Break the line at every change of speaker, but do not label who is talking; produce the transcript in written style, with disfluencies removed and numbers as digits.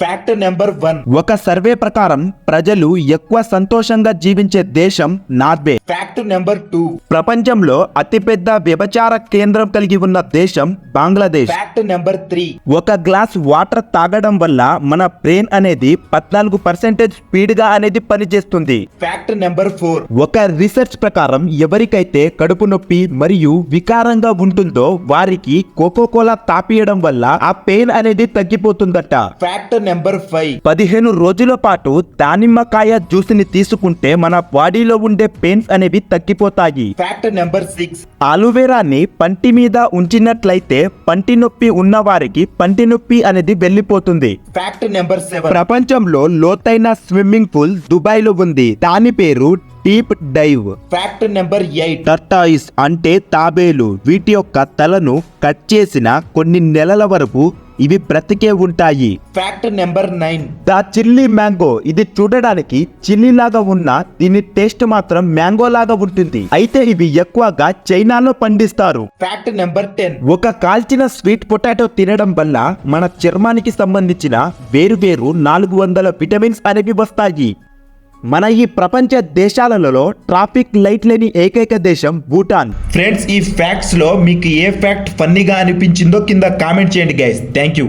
Fact number 1.
ఒక survey ప్రకారం ప్రజలు ఎక్కువ సంతోషంగా జీవించే దేశం నార్వే.
Fact number 2.
ప్రపంచంలో అతిపెద్ద వ్యభిచార కేంద్రం కలిగి ఉన్న దేశం బంగ్లాదేశ్.
Fact number 3.
ఒక గ్లాస్ వాటర్ తాగడం వల్ల మన బ్రెయిన్ అనేది 14% స్పీడ్ గా అనేది పనిచేస్తుంది.
Fact number 4.
ఒక రీసెర్చ్ ప్రకారం ఎవరికైతే కడుపు నొప్పి మరియు వికారంగా ఉంటుందో వారికి కోకోకోలా తాపియడం వల్ల ఆ పెయిన్ అనేది తగ్గిపోతుందట.
Fact number 5.
15 రోజుల పాటు దానిమ్మకాయ జ్యూస్ ని తీసుకుంటే మన బాడీలో ఉండే పెయిన్స్ అనేవి తగ్గిపోతాయి.
Fact number 6.
ఆలువేరాని పంటి మీద ఉంచినట్లయితే పంటి నొప్పి ఉన్న వారికి పంటి నొప్పి అనేది వెళ్ళిపోతుంది.
Fact number 7.
ప్రపంచంలో లోతైన స్విమ్మింగ్ పూల్ దుబాయ్ లో ఉంది. దాని పేరు deep dive.
Fact number 8.
Tortoise అంటే తాబేలు. వీటి యొక్క తలను కట్ చేసిన కొన్ని నెలల వరకు ఇవి బ్రతికే ఉంటాయి.
Fact number 9.
The chilli mango. ఇది చూడడానికి చిల్లీ లాగా ఉన్న దీని టేస్ట్ మాత్రం మ్యాంగో లాగా ఉంటుంది. అయితే ఇవి ఎక్కువగా చైనాలో పండిస్తారు.
Fact number 10.
ఒక కాల్చిన స్వీట్ పొటాటో తినడం వల్ల మన చర్మానికి సంబంధించిన వేరువేరు 400 విటమిన్స్ అనేవి వస్తాయి. మన ఈ ప్రపంచ దేశాలలో ట్రాఫిక్ లైట్ లేని ఏకైక దేశం భూటాన్.
ఫ్రెండ్స్, ఈ ఫ్యాక్ట్స్ లో మీకు ఏ ఫ్యాక్ట్ ఫన్నీగా అనిపించిందో కింద కామెంట్ చేయండి గైస్. Thank you.